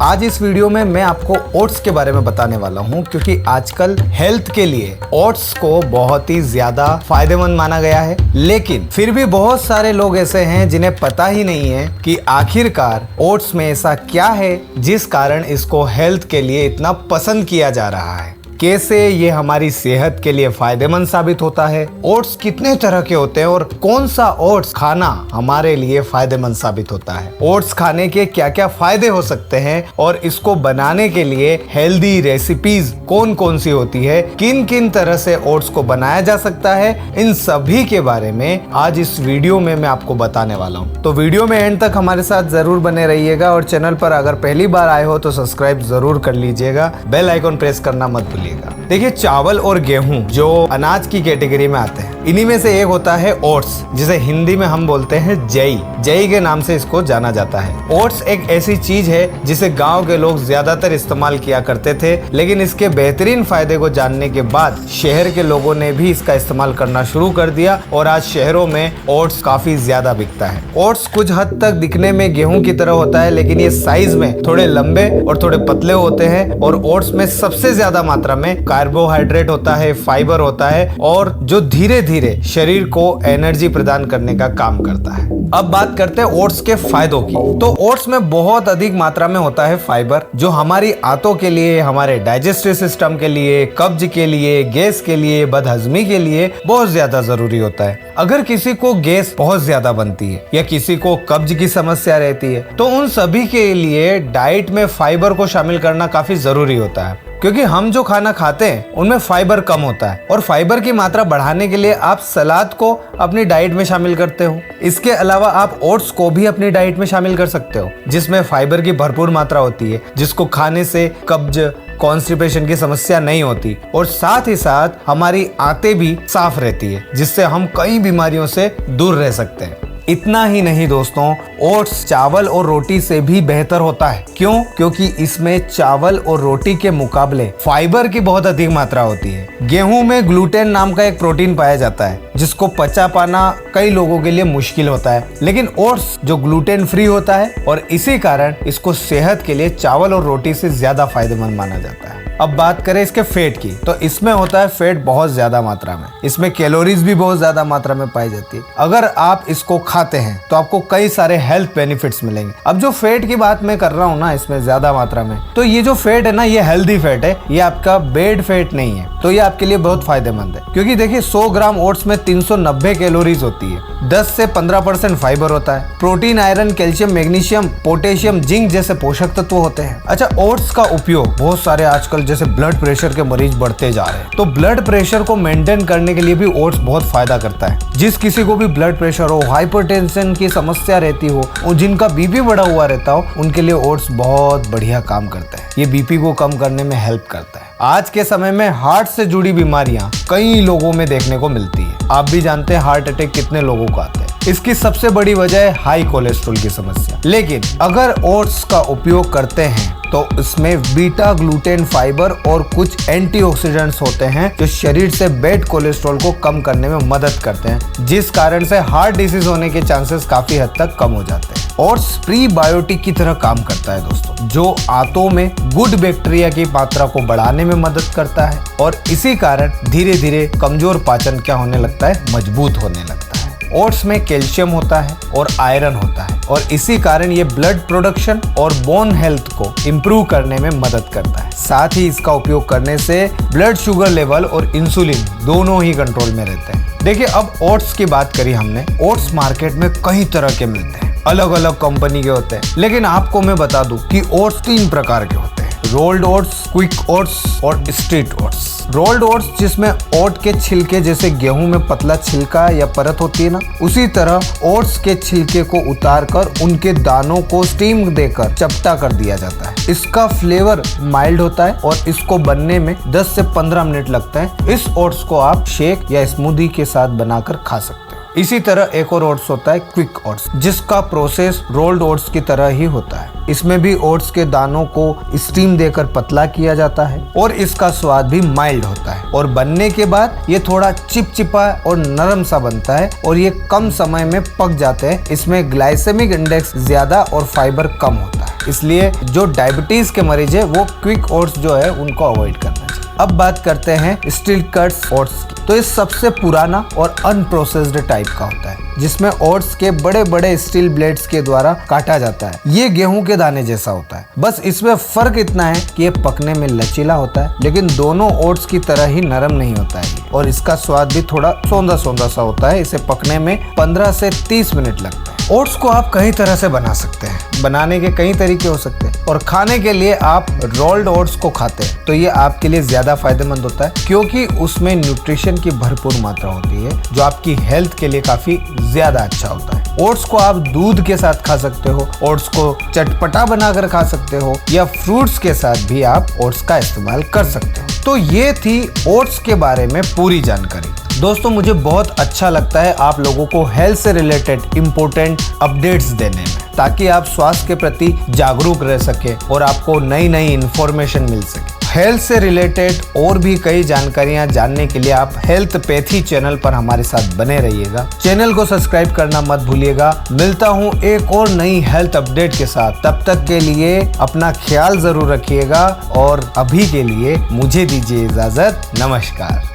आज इस वीडियो में मैं आपको ओट्स के बारे में बताने वाला हूं, क्योंकि आजकल हेल्थ के लिए ओट्स को बहुत ही ज्यादा फायदेमंद माना गया है। लेकिन फिर भी बहुत सारे लोग ऐसे हैं जिन्हें पता ही नहीं है कि आखिरकार ओट्स में ऐसा क्या है जिस कारण इसको हेल्थ के लिए इतना पसंद किया जा रहा है। कैसे ये हमारी सेहत के लिए फायदेमंद साबित होता है, ओट्स कितने तरह के होते हैं और कौन सा ओट्स खाना हमारे लिए फायदेमंद साबित होता है, ओट्स खाने के क्या क्या फायदे हो सकते हैं और इसको बनाने के लिए हेल्दी रेसिपीज कौन कौन सी होती है, किन किन तरह से ओट्स को बनाया जा सकता है, इन सभी के बारे में आज इस वीडियो में मैं आपको बताने वाला हूँ। तो वीडियो में एंड तक हमारे साथ जरूर बने रहिएगा और चैनल पर अगर पहली बार आए हो तो सब्सक्राइब जरूर कर लीजिएगा, बेल आइकॉन प्रेस करना मत भूलिएगा। देखिए, चावल और गेहूं जो अनाज की कैटेगरी में आते हैं, इन्हीं में से एक होता है ओट्स, जिसे हिंदी में हम बोलते हैं जई। जई के नाम से इसको जाना जाता है। ओट्स एक ऐसी चीज है जिसे गांव के लोग ज्यादातर इस्तेमाल किया करते थे, लेकिन इसके बेहतरीन फायदे को जानने के बाद शहर के लोगों ने भी इसका इस्तेमाल करना शुरू कर दिया और आज शहरों में ओट्स काफी ज्यादा बिकता है। ओट्स कुछ हद तक दिखने में गेहूं की तरह होता है, लेकिन ये साइज में थोड़े लंबे और थोड़े पतले होते हैं और ओट्स में सबसे ज्यादा मात्रा में कार्बोहाइड्रेट होता है, फाइबर होता है और जो धीरे धीरे शरीर को एनर्जी प्रदान करने का काम करता है। अब बात करते हैं ओट्स के फायदों की। तो ओट्स में बहुत अधिक मात्रा में होता है फाइबर, जो हमारी आंतों के लिए, हमारे डाइजेस्टिव सिस्टम के लिए, कब्ज के लिए, गैस के लिए, बदहजमी के लिए बहुत ज्यादा जरूरी होता है। अगर किसी को गैस बहुत ज्यादा बनती है या किसी को कब्ज की समस्या रहती है, तो उन सभी के लिए डाइट में फाइबर को शामिल करना काफी जरूरी होता है, क्योंकि हम जो खाना खाते हैं उनमें फाइबर कम होता है और फाइबर की मात्रा बढ़ाने के लिए आप सलाद को अपनी डाइट में शामिल करते हो। इसके अलावा आप ओट्स को भी अपनी डाइट में शामिल कर सकते हो, जिसमें फाइबर की भरपूर मात्रा होती है, जिसको खाने से कब्ज, कॉन्स्टिपेशन की समस्या नहीं होती और साथ ही साथ हमारी आंतें भी साफ रहती है, जिससे हम कई बीमारियों से दूर रह सकते हैं। इतना ही नहीं दोस्तों, ओट्स चावल और रोटी से भी बेहतर होता है। क्यों? क्योंकि इसमें चावल और रोटी के मुकाबले फाइबर की बहुत अधिक मात्रा होती है। गेहूं में ग्लूटेन नाम का एक प्रोटीन पाया जाता है, जिसको पचा पाना कई लोगों के लिए मुश्किल होता है, लेकिन ओट्स जो ग्लूटेन फ्री होता है और इसी कारण इसको सेहत के लिए चावल और रोटी से ज्यादा फायदेमंद माना जाता है। अब बात करें इसके फैट की, तो इसमें होता है फैट बहुत ज्यादा मात्रा में, इसमें कैलोरीज भी बहुत ज्यादा मात्रा में पाई जाती है। अगर आप इसको खाते हैं तो आपको कई सारे हेल्थ बेनिफिट्स मिलेंगे। अब जो फैट की बात मैं कर रहा हूँ ना इसमें ज्यादा मात्रा में, तो ये जो फैट है ना, ये हेल्दी फैट है, ये आपका बैड फैट नहीं है, तो ये आपके लिए बहुत फायदेमंद है। क्योंकि देखिए, 100 ग्राम ओट्स में 390 कैलोरीज होती है, 10 से 15% फाइबर होता है, protein, iron, calcium, magnesium, potassium, zinc जैसे पोषक तत्व होते हैं। अच्छा, ओट्स का उपयोग बहुत सारे आजकल जैसे ब्लड प्रेशर के मरीज बढ़ते जा रहे हैं, तो ब्लड प्रेशर को मेंटेन करने के लिए भी ओट्स बहुत फायदा करता है। जिस किसी को भी ब्लड प्रेशर हो, हाइपरटेंशन की समस्या रहती हो और जिनका बीपी बढ़ा हुआ रहता हो, उनके लिए ओट्स बहुत बढ़िया काम करता है। ये बीपी को कम करने में हेल्प करता है। आज के समय में हार्ट से जुड़ी बीमारियां कई लोगों में देखने को मिलती है। आप भी जानते हैं हार्ट अटैक कितने लोगों को आते हैं। इसकी सबसे बड़ी वजह है हाई कोलेस्ट्रॉल की समस्या। लेकिन अगर ओट्स का उपयोग करते हैं तो इसमें बीटा ग्लूटेन, फाइबर और कुछ एंटीऑक्सीडेंट्स होते हैं जो शरीर से बैड कोलेस्ट्रॉल को कम करने में मदद करते हैं, जिस कारण से हार्ट डिसीज होने के चांसेस काफी हद तक कम हो जाते हैं। ओट्स प्रीबायोटिक की तरह काम करता है दोस्तों, जो आंतों में गुड बैक्टीरिया की मात्रा को बढ़ाने में मदद करता है और इसी कारण धीरे धीरे कमजोर पाचन क्या होने लगता है, मजबूत होने लगता है। ओट्स में कैल्शियम होता है और आयरन होता है और इसी कारण ये ब्लड प्रोडक्शन और बोन हेल्थ को इम्प्रूव करने में मदद करता है। साथ ही इसका उपयोग करने से ब्लड शुगर लेवल और इंसुलिन दोनों ही कंट्रोल में रहते हैं। देखिए, अब ओट्स की बात करी हमने, ओट्स मार्केट में कई तरह के मिलते हैं, अलग अलग कंपनी के होते हैं, लेकिन आपको मैं बता दूं कि ओट्स 3 प्रकार के होते हैं: रोल्ड ओट्स, क्विक ओट्स और स्ट्रीट ओट्स। रोल्ड ओट्स जिसमें ओट के छिलके जैसे गेहूं में पतला छिलका या परत होती है ना, उसी तरह ओट्स के छिलके को उतार कर उनके दानों को स्टीम देकर चपटा कर दिया जाता है। इसका फ्लेवर माइल्ड होता है और इसको बनने में 10 से 15 मिनट लगता है। इस ओट्स को आप शेक या स्मूदी के साथ बनाकर खा सकते हैं। इसी तरह एक और ओट्स होता है क्विक ओट्स, जिसका प्रोसेस रोल्ड ओट्स की तरह ही होता है। इसमें भी ओट्स के दानों को स्टीम देकर पतला किया जाता है और इसका स्वाद भी माइल्ड होता है और बनने के बाद ये थोड़ा चिपचिपा और नरम सा बनता है और ये कम समय में पक जाते हैं। इसमें ग्लाइसेमिक इंडेक्स ज्यादा और फाइबर कम होता है। इसलिए जो डायबिटीज के मरीज है वो क्विक ओट्स जो है उनको अवॉइड करना चाहिए। अब बात करते हैं स्टील कट्स ओट्स की। तो ये सबसे पुराना और अनप्रोसेस्ड टाइप का होता है, जिसमें ओट्स के बड़े बड़े स्टील ब्लेड्स के द्वारा काटा जाता है। ये गेहूं के दाने जैसा होता है, बस इसमें फर्क इतना है कि ये पकने में लचीला होता है, लेकिन दोनों ओट्स की तरह ही नरम नहीं होता है और इसका स्वाद भी थोड़ा सौंधा सौंधा सा होता है। इसे पकने में 15 से 30 मिनट लगता है। ओट्स को आप कई तरह से बना सकते हैं, बनाने के कई तरीके हो सकते हैं और खाने के लिए आप रोल्ड ओट्स को खाते हैं तो ये आपके लिए ज्यादा फायदेमंद होता है, क्योंकि उसमें न्यूट्रिशन की भरपूर मात्रा होती है जो आपकी हेल्थ के लिए काफी ज्यादा अच्छा होता है। ओट्स को आप दूध के साथ खा सकते हो, ओट्स को चटपटा बनाकर खा सकते हो या फ्रूट्स के साथ भी आप ओट्स का इस्तेमाल कर सकते हो। तो ये थी ओट्स के बारे में पूरी जानकारी। दोस्तों, मुझे बहुत अच्छा लगता है आप लोगों को हेल्थ से रिलेटेड इंपॉर्टेंट अपडेट्स देने में, ताकि आप स्वास्थ्य के प्रति जागरूक रह सके और आपको नई नई इंफॉर्मेशन मिल सके। हेल्थ से रिलेटेड और भी कई जानकारियां जानने के लिए आप हेल्थ पैथी चैनल पर हमारे साथ बने रहिएगा। चैनल को सब्सक्राइब करना मत भूलिएगा। मिलता हूं एक और नई हेल्थ अपडेट के साथ, तब तक के लिए अपना ख्याल जरूर रखिएगा और अभी के लिए मुझे दीजिए इजाजत। नमस्कार।